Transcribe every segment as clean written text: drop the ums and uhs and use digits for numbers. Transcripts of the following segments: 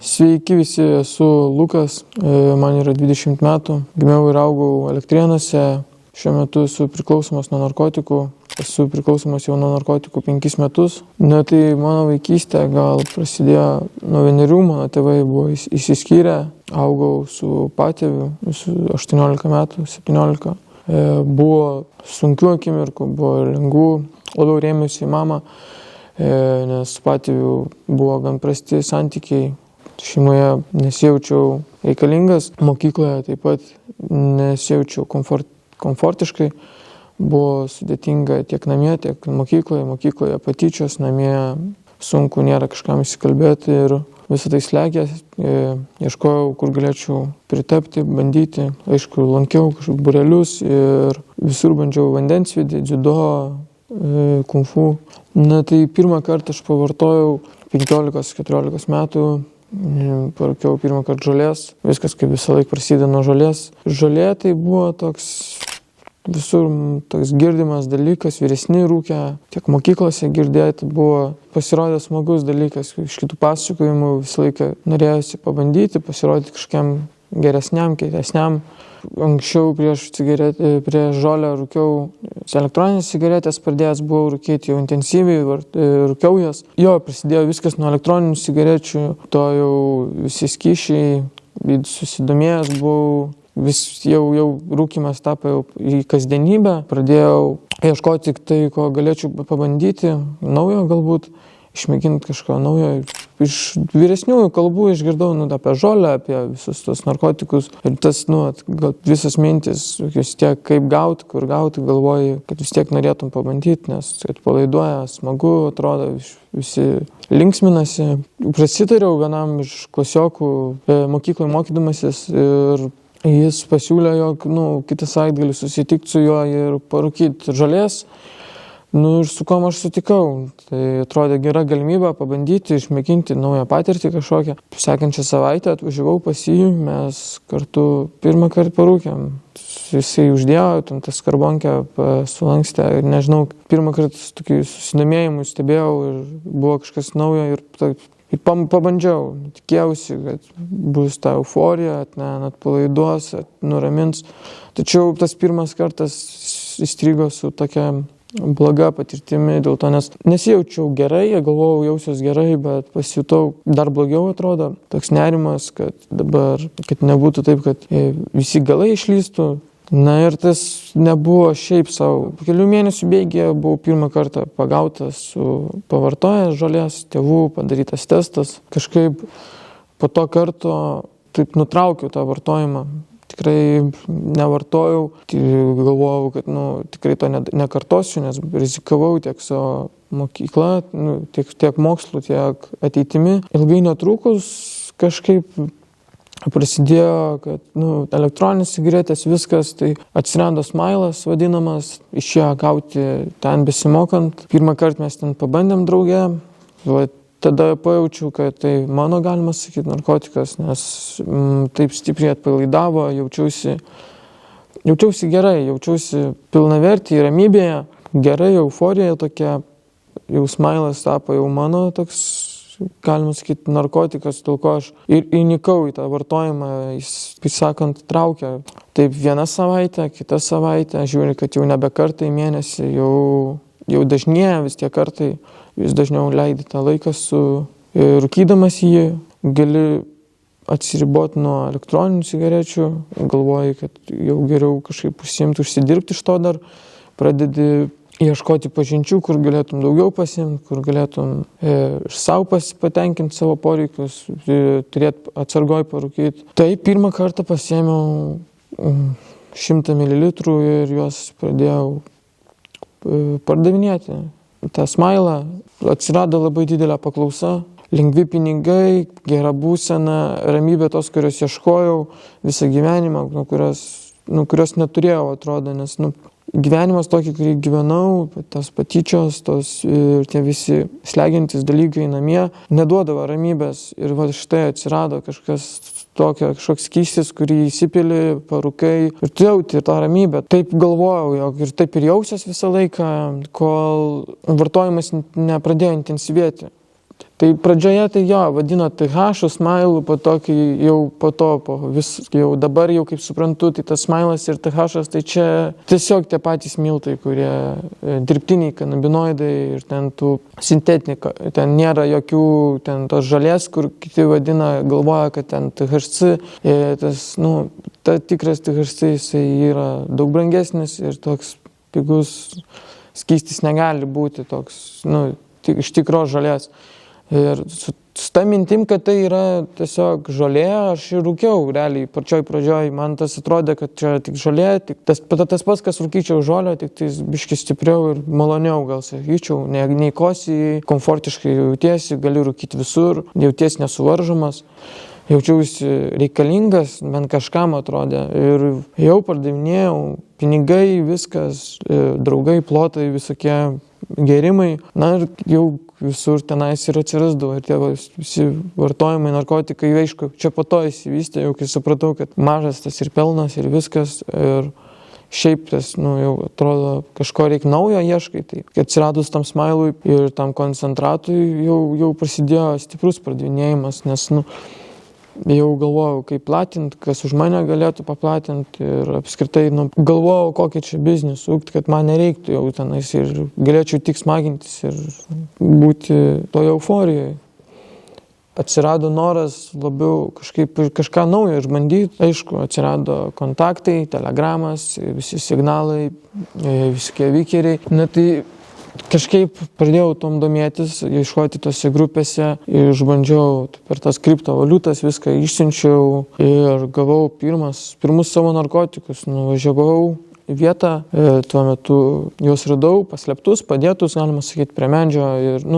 Sveiki visi, esu Lukas, man yra 20 metų, gimiau ir augau Elektrėnuose, šiuo metu esu priklausomas nuo narkotikų, esu priklausomas jau nuo narkotikų 5 metus. Tai mano vaikystė gal prasidėjo nuo 1, mano tėvai buvo išsiskyrę, augau su patėviu, su 18 metų, 17. Buvo sunkių akimirkų, buvo lengvų, labiau rėmėsi į mamą, nes su patėviu buvo gan prasti santykiai. Šeimoje nesijaučiau reikalingas, mokykloje taip pat nesijaučiau komfortiškai, buvo sudėtinga tiek namie, tiek mokykloje patyčios, namie sunku, nėra kažkam įsikalbėti ir visą tai slegia, ieškojau, kur galėčiau pritapti, bandyti, aišku, lankiau kažkokius būrelius ir visur bandžiau vandensvidį, dziudo, kung fu. Tai pirmą kartą aš pavartojau 15-14 metų. Parūkiau pirmą kartą žolės, viskas kaip visą laiką prasideda nuo žolės. Žolė tai buvo toks visur toks girdimas dalykas, vyresni rūkė, tiek mokyklose girdėti buvo pasirodė smagus dalykas, iš kitų pasakojimų visą laiką norėjosi pabandyti, pasirodyti kažkokiam geresniam, keitesniam. Anksčiau prieš žolę rūkiau elektroninės cigaretės, pradėjęs buvau rūkyti jau intensyviai, rūkiau jas. Prasidėjo viskas nuo elektroninių cigarečių, to jau visi skysčiai, susidomėjęs buvau, jau rūkymas tapo jau į kasdienybę. Pradėjau ieškoti tik tai, ko galėčiau pabandyti, naujo galbūt, išmėginti kažką naujo. Iš vyresniųjų kalbų išgirdau apie žolę, apie visus tos narkotikus. Ir tas, gal visas mintis, vis tiek kaip gauti, kur gauti, galvoji, kad vis tiek norėtum pabandyti, nes atpalaiduoja, smagu, atrodo, visi linksminasi. Prasitariau vienam iš klasiokų mokykloje mokydamasis ir jis pasiūlė, jog kitą savaitgalį susitikti su juo ir parūkyti žolės. Ir su kuom aš sutikau. Tai atrodė gera galimybė pabandyti, išmėginti naują patirtį kažkokią. Sekančią savaitę atvažiavau pas jį, mes kartu pirmą kartą parūkėm. Jisai uždėjo, tas karbonkę sulankstė ir nežinau, pirmą kartą tokį susidomėjimų stebėjau ir buvo kažkas naujo ir pabandžiau. Tikėjausi, kad bus ta euforija, atpalaiduos, nuramins. Tačiau tas pirmas kartas įstrigo su tokia bloga patirtimi dėl to, nes nesijaučiau gerai, galvojau jausiuos gerai, bet pasijutau dar blogiau atrodo. Toks nerimas, kad dabar, kad nebūtų taip, kad visi galai išlystų. Ir tas nebuvo šiaip savo. Po kelių mėnesių bėgyje buvau pirmą kartą pagautas pavartojęs žolės, tėvų padarytas testas. Kažkaip po to karto taip nutraukiau tą vartojimą. Tikrai nevartojau, galvojau, kad tikrai to nekartosiu, nes rizikavau tiek savo mokykla, tiek mokslu, tiek ateitimi. Ilgai netrukus kažkaip prasidėjo, kad elektroninės cigaretės viskas, tai atsirado smailas vadinamas, išėjo gauti ten besimokant. Pirmą kartą mes ten pabandėm drauge. Tada pajaučiau, kad tai mano, galima sakyti, narkotikas, nes taip stipriai atpalaidavo, jaučiausi gerai, jaučiausi pilnavertį ramybėje, gerai, euforija tokia, jau smailas tapo jau mano toks, galima sakyti, narkotikas, dėl ko aš ir įnikau į tą vartojimą, jis, kaip sakant, traukia. Taip vieną savaitę, kitą savaitę, žiūri, kad jau nebe kartą į mėnesį, jau dažnėja vis tie kartai, vis dažniau leidi tą laiką rūkydamas jį, gali atsiriboti nuo elektroninių cigarečių, galvoji, kad jau geriau kažkaip užsidirbti iš to dar, pradedi ieškoti pažinčių, kur galėtum daugiau pasiimti, kur galėtum savo patenkinti savo poreikius, turėti atsargoj parūkyti. Tai pirmą kartą pasiėmiau 100 ml ir juos pradėjau pardavinėti. tą smailą, atsirado labai didelė paklausa, lengvi pinigai, gera būsena, ramybė tos, kurios ieškojau visą gyvenimą, kurios neturėjau, atrodo, nes gyvenimas tokį, kurį gyvenau, tas patyčios, ir tie visi slegiantys dalykai namie, neduodavo ramybės. Ir štai atsirado kažkoks skystis, kurį įsipili, parūkai ir tu jauti tą ramybę. Taip galvojau, jog ir taip ir jausias visą laiką, kol vartojimas nepradėjo intensyvėti. Tai pradžioje tai jo, vadino TH smailu, po to, kai jau po to, jau dabar jau kaip suprantu, tai tas smailas ir TH, tai čia tiesiog tie patys miltai, kurie dirbtiniai kanabinoidai ir ten tų sintetika, ten nėra jokių ten tos žalės, kur kiti vadina, galvoja, kad ten THC, tas, ta tikras THC, jisai yra daug brangesnis ir toks pigus skystis negali būti toks, iš tikros žalės. Ir su ta mintim, kad tai yra tiesiog žolė, aš ir rūkiau, realiai, pačioj pradžioj, man tas atrodė, kad čia tik žolė, tik tas pats, kas rūkyčiau žolę, tik tai biški stipriau ir maloniau, gal sakyčiau, nei kosi, komfortiškai jautiesi, gali rūkyti visur, jautiesi nesuvaržomas, jaučiausi reikalingas, bent kažkam atrodė ir jau pardavinėjau, pinigai, viskas, draugai, plotai, visokie gėrimai, ir jau visur tenais ir atsirasdavo ir tie visi vartojimai, narkotikai, aišku, čia po to įsivystė, jau kai supratau, kad mažas tas ir pelnas ir viskas ir šiaip tas, jau atrodo, kažko reikia naujo ieškai, tai atsiradus tam smailui ir tam koncentratui jau prasidėjo stiprus pardavinėjimas, nes, jau galvojau, kaip platinti, kas už mane galėtų paplatinti ir apskritai, galvojau, kokį čia biznį sukti, kad man nereiktų jau tenais ir galėčiau tik smagintis ir būti toje euforijoje. Atsirado noras labiau kažką naujo išbandyti, aišku, atsirado kontaktai, telegramas, visi signalai, visokie vikeriai. Tai kažkaip pradėjau tom domėtis, ieškoti tose grupėse, išbandžiau per tas kriptovaliutas, viską išsiunčiau ir gavau pirmus savo narkotikus. Nuvažiavau į vietą, tuo metu juos radau, paslėptus, padėtus, galima sakyti, prie medžio ir,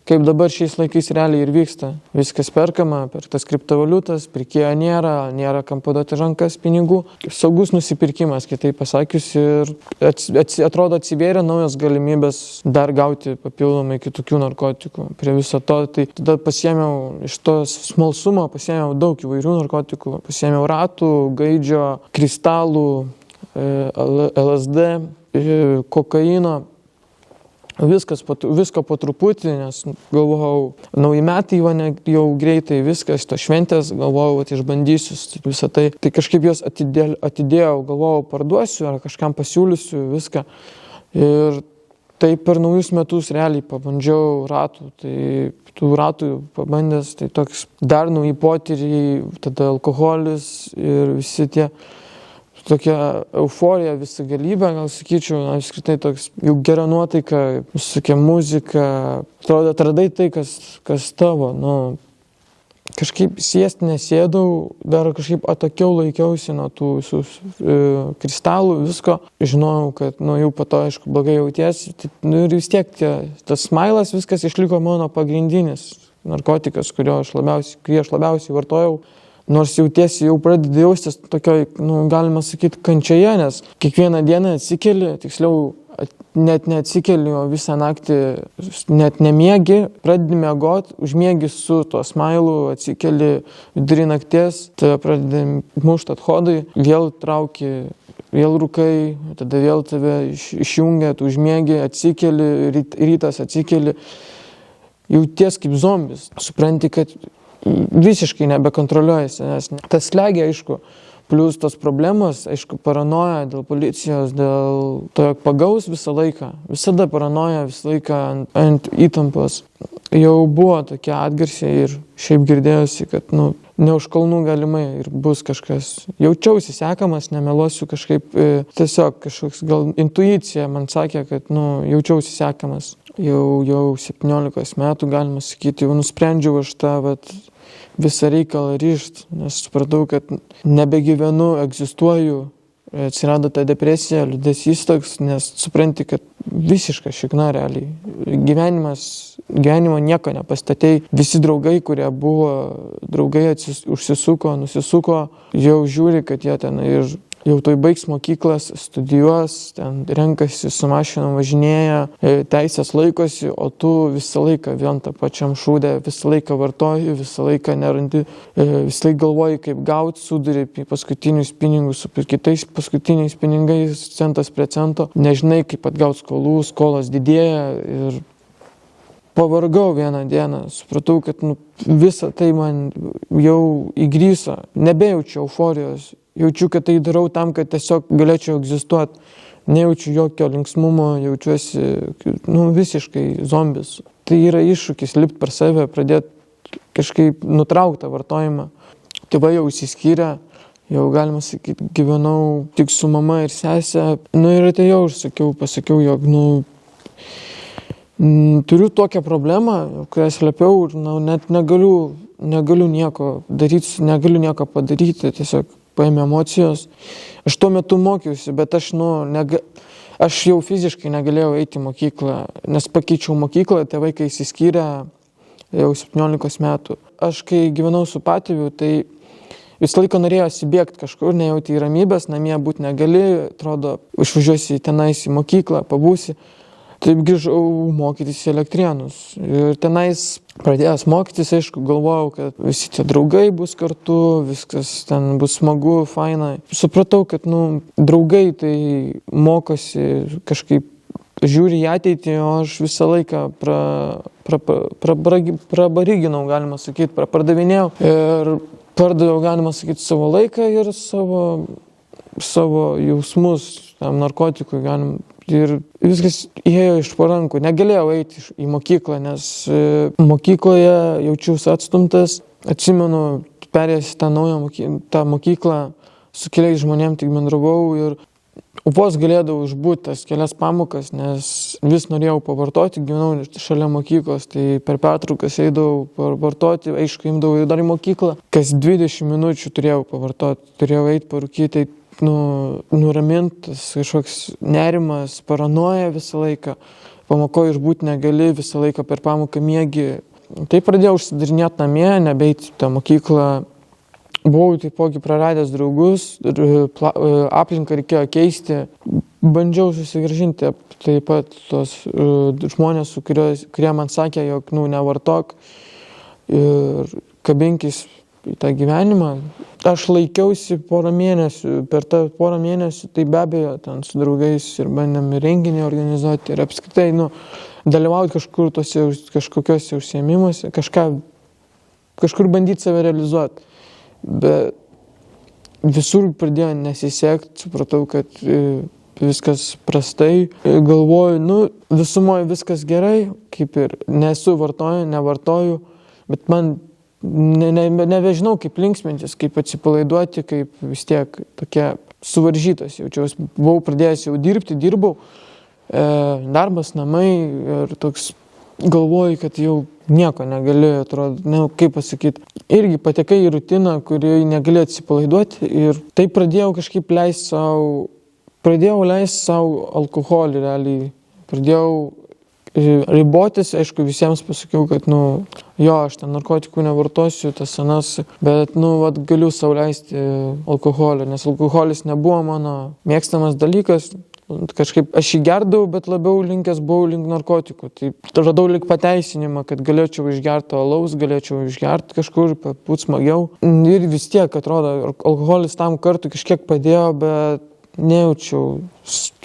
kaip dabar šiais laikais realiai ir vyksta. Viskas perkama per tas kriptovaliutas, pirkėjo nėra kam paduoti rankas pinigų. Saugus nusipirkimas, kitaip pasakius, ir atrodo atsivėrė naujos galimybės dar gauti papildomai kitokių narkotikų. Prie viso to, tai tada pasiėmiau iš to smalsumo, pasiėmiau daug įvairių narkotikų, pasiėmiau ratų, gaidžio, kristalų, LSD, kokaino. Visko po truputį, nes galvojau, nauji metai jau greitai, viskas, to šventės, galvojau, išbandysiu visą tai. Tai kažkaip juos atidėjau, galvojau, parduosiu ar kažkam pasiūlysiu viską. Ir tai per naujus metus realiai pabandžiau ratų. Tai tų ratų pabandęs, tai toks dar nauji potyriai, tada alkoholis ir visi tie. Tokia euforija, visa galybė, gal sakyčiau, apskritai toks jau gera nuotaika, visokia muzika, atrodo, atradai tai, kas tavo, kažkaip sėsti nesėdau, dar kažkaip atokiau laikiausi nuo tų visų kristalų, visko, žinojau, kad, jau po to, aišku, blogai jautiesi, ir vis tiek tas smailas, viskas išliko mano pagrindinis narkotikas, kurį aš labiausiai vartojau. Nors jautiesi, jau pradedi jaustis tokioj, galima sakyti, kančioje, nes kiekvieną dieną atsikeli, tiksliau, net neatsikeli, o visą naktį net nemiegi, pradedi miegoti, užmiegi su tuo smailu, atsikeli vidury nakties, tada pradedi mušti athodai, vėl trauki, vėl rūkai, tada vėl tave išjungia, tu užmiegi, atsikeli, rytas atsikeli, jauties kaip zombis, supranti, kad visiškai nebekontroliuojasi, nes tas slegia, aišku, plus tos problemos, aišku, paranoja dėl policijos, dėl to, jog pagaus visą laiką, visada paranoja, visą laiką ant įtampos. Jau buvo tokie atgarsiai ir šiaip girdėjosi, kad, ne už kalnų galimai ir bus kažkas. Jaučiausi sekamas, nemeluosiu kažkaip, tiesiog kažkoks gal intuicija man sakė, kad, jaučiausi sekamas. Jau 17 metų, galima sakyti, jau nusprendžiau aš tą visą reikalą ryžt, nes supratau, kad nebegyvenu, egzistuoju, atsirado ta depresija, liūdesys toks, nes supranti, kad visiška šikna realiai. Gyvenimo nieko nepastatei. Visi draugai, kurie buvo draugai, užsisuko, nusisuko, jau žiūri, kad jie ten ir jau toj baigs mokyklas, studijuos, ten renkasi, su mašinom važinėja, teisės laikosi, o tu visą laiką vien tą pačiam šūdę, visą laiką vartoji, visą laiką nerandi, visą laiką galvoji, kaip gauti, suduri paskutinius pinigus su kitais paskutiniais pinigais, centas prie cento, nežinai, kaip atgauti skolų, skolos didėja ir pavargau vieną dieną, supratau, kad visa tai man jau įgryso, nebejaučiu euforijos, jaučiu, kad tai darau tam, kad tiesiog galėčiau egzistuoti, nejaučiu jokio linksmumo, jaučiuosi visiškai zombis. Tai yra iššūkis lipti per save, pradėti kažkaip nutraukti vartojimą. Tėvai jau įsiskyrė, jau galima sakyti, gyvenau tik su mama ir sesė. Ir atėjau ir pasakiau, jog turiu tokią problemą, kurią slepiau ir net negaliu nieko daryti, negaliu nieko padaryti, tiesiog paėmė emocijos. Aš tuo metu mokiausi, bet aš jau fiziškai negalėjau eiti į mokyklą, nes pakeičiau mokyklą, tėvai kai įsiskyrė jau 17 metų. Aš kai gyvenau su patėviu, tai visą laiką norėjosi bėgti kažkur, nejauti ramybės, namie būti negali, atrodo, išvažiuosi tenais į mokyklą, pabūsi. Taip grįžau mokytis į Elektrėnus. Ir tenais pradėjęs mokytis, aišku, galvojau, kad visi tie draugai bus kartu, viskas ten bus smagu, faina. Supratau, kad draugai tai mokosi kažkaip žiūri į ateitį, o aš visą laiką prabariginau, galima sakyti, prapardavinėjau. Ir pardaviau, galima sakyti, savo laiką ir savo jausmus tam narkotikui ir viskas įėjo iš po rankų. Negalėjau eiti į mokyklą, nes mokykloje jaučiausi atstumtas. Atsimenu, perėjęs tą mokyklą, su keliais žmonėm tik bendravau ir vos galėdavau išbūti tas kelias pamokas, nes vis norėjau pavartoti, gyvenau šalia mokyklos, tai per pertraukas eidavau pavartoti, aišku, imdavau dar į mokyklą. Kas 20 minučių turėjau pavartoti, turėjau eiti parūkyti, nuramintas, kažkoks nerimas, paranoja visą laiką, pamokoje išbūti negali, visą laiką per pamoką miegi. Tai pradėjau užsidarinėti namie, nebeiti tą mokyklą. Buvau taipogi praradęs draugus, aplinką reikėjo keisti. Bandžiau susigrąžinti taip pat tos žmonės, kurie man sakė, jog nevartok ir kabinkis į tą gyvenimą. Aš laikiausi porą mėnesių, per tą porą mėnesių, tai be abejo, ten su draugais ir bandėm renginį organizuoti ir apskritai, dalyvauti kažkur kažkokiuose užsiėmimuose, kažkur bandyti save realizuoti. Bet visur pradėjo nesisekti, supratau, kad viskas prastai. Galvoju, visumoje viskas gerai, kaip ir nevartoju, bet man nebežinau, kaip linksmintis, kaip atsipalaiduoti, kaip vis tiek tokia suvaržytas jaučiausi. Buvau pradėjęs jau dirbau, darbas, namai ir toks galvoju, kad jau nieko negali, atrodo, kaip pasakyti. Irgi patekai į rutiną, kurioje negali atsipalaiduoti ir tai pradėjau kažkaip leisti savo alkoholį realiai. Pradėjau ribotis, aišku, visiems pasakiau, kad, aš ten narkotikų nevartosiu, tas senas, bet, galiu sau leisti alkoholį, nes alkoholis nebuvo mano mėgstamas dalykas. Kažkaip aš jį gerdavau, bet labiau linkęs buvau link narkotikų. Tai radau lyg pateisinimą, kad galėčiau išgerti alaus, galėčiau išgerti kažkur, būt smagiau. Ir vis tiek, atrodo, alkoholis tam kartu kažkiek padėjo, bet nejaučiau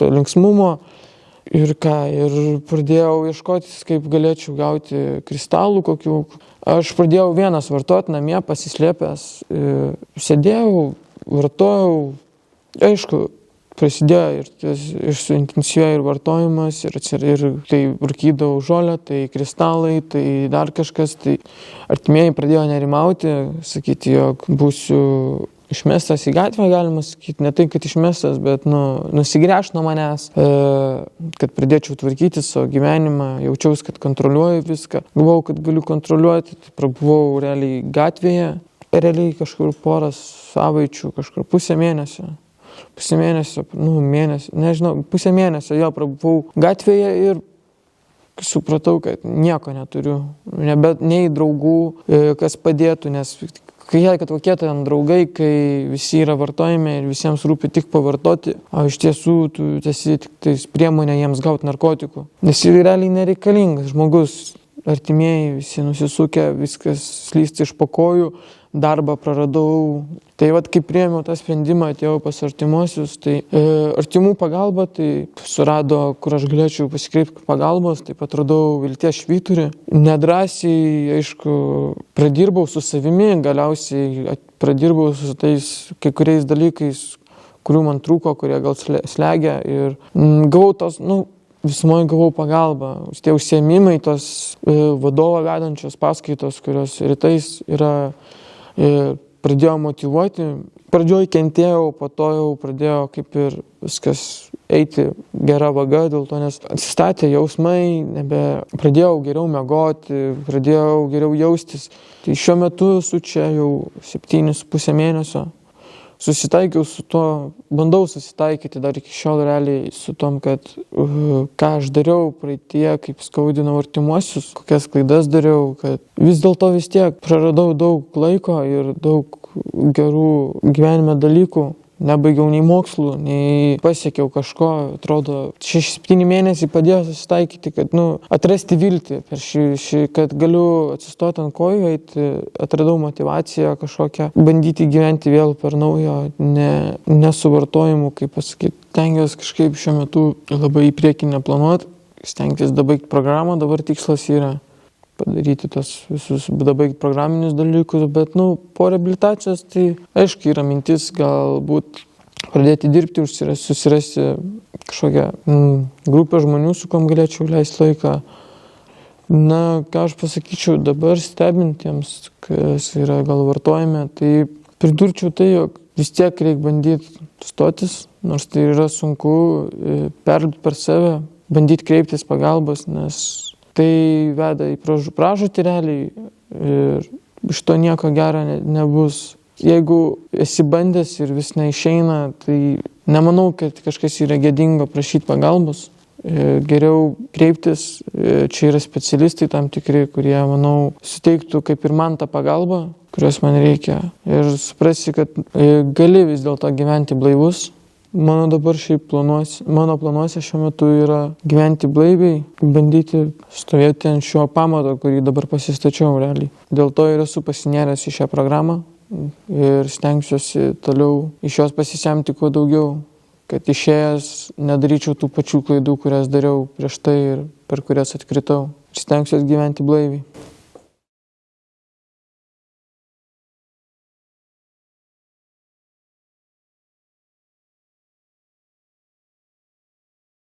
linksmumo. Ir pradėjau ieškotis, kaip galėčiau gauti kristalų kokių. Aš pradėjau vienas vartoti namie, pasislėpęs. Sėdėjau, vartojau. Aišku, prasidėjo ir suintensyvėjo ir vartojimas, ir tai rūkydavau žolę, tai kristalai, tai dar kažkas. Tai artimieji pradėjo nerimauti, sakyti, jog būsiu išmestas į gatvę, galima sakyti, ne tai, kad išmestas, bet nusigręš nuo manęs, kad pradėčiau tvarkyti savo gyvenimą, jaučiausi, kad kontroliuoju viską. Galvojau, kad galiu kontroliuoti, tai prabuvau realiai gatvėje, kažkur porą savaičių, kažkur pusę mėnesio, pusę mėnesio jo prabuvau gatvėje ir supratau, kad nieko neturiu, nei draugų, kas padėtų, nes kad kokie ten draugai, kai visi yra vartojami ir visiems rūpi tik pavartoti, o iš tiesų tu esi tik tais priemonė jiems gauti narkotikų. Nes jis realiai nereikalingas žmogus, artimieji visi nusisukę, viskas slysta iš po kojų, darbą praradau. Tai kaip priėmiau tą sprendimą, atėjau pas artimuosius, tai artimų pagalba, tai surado, kur aš galėčiau pasikreipti pagalbos, taip atradau vilties švyturį. Nedrąsiai, aišku, pradirbau su savimi, galiausiai pradirbau su tais kai kuriais dalykais, kurių man trūko, kurie gal slegia ir gavau tos, visumoje gavau pagalbą. Tie užsiėmimai, tos vadovo vedančios paskaitos, kurios rytais yra, pradėjo motyvuoti. Pradžioj kentėjau, po to jau pradėjo kaip ir viskas eiti gera vaga, dėl to, nes atsistatė jausmai, pradėjau geriau miegoti, pradėjau geriau jaustis. Tai šiuo metu esu čia jau 7,5 mėnesio. Susitaikiau su tuo, bandau susitaikyti dar iki šiol realiai su tom, kad ką aš dariau praeitie, kaip skaudinau artimuosius, kokias klaidas dariau, kad vis dėlto vis tiek praradau daug laiko ir daug gerų gyvenime dalykų. Nebaigiau nei mokslų, nei pasiekiau kažko. Atrodo, 6-7 mėnesiai padėjo susitaikyti, kad atrasti viltį, kad galiu atsistoti ant kojų, eiti, atradau motivaciją kažkokią, bandyti gyventi vėl per naujo, nesuvartojimu, kaip pasakyti. Stengiuosi kažkaip šiuo metu labai į priekį neplanuoti, stengiuosi dabaigti programą, dabar tikslas yra padaryti tos visus, dabaigti programinius dalykus, bet po reabilitacijos tai aišku yra mintis galbūt pradėti dirbti, susirasti kažkokią grupę žmonių, su kom galėčiau leisti laiką. Ką aš pasakyčiau dabar stebintiems, kas yra gal vartojime, tai pridurčiau tai, jog vis tiek reikia bandyti stotis, nors tai yra sunku, perlipti per save, bandyti kreiptis pagalbos, nes tai veda į pražūtį realiai ir iš to nieko gero nebus. Jeigu esi bandęs ir vis neišeina, tai nemanau, kad kažkas yra gėdingo prašyti pagalbos. Geriau kreiptis, čia yra specialistai tam tikri, kurie, manau, suteiktų kaip ir man tą pagalbą, kurios man reikia. Ir suprasi, kad gali vis dėlto gyventi blaivus. Mano planuose šiuo metu yra gyventi blaiviai, bandyti stovėti ant šio pamato, kurį dabar pasistačiau realiai. Dėl to ir esu pasinėręs į šią programą ir stengsiuosi toliau iš jos pasisemti kuo daugiau, kad išėjęs nedaryčiau tų pačių klaidų, kurias dariau prieš tai ir per kurias atkritau. Stengsiuosi gyventi blaiviai.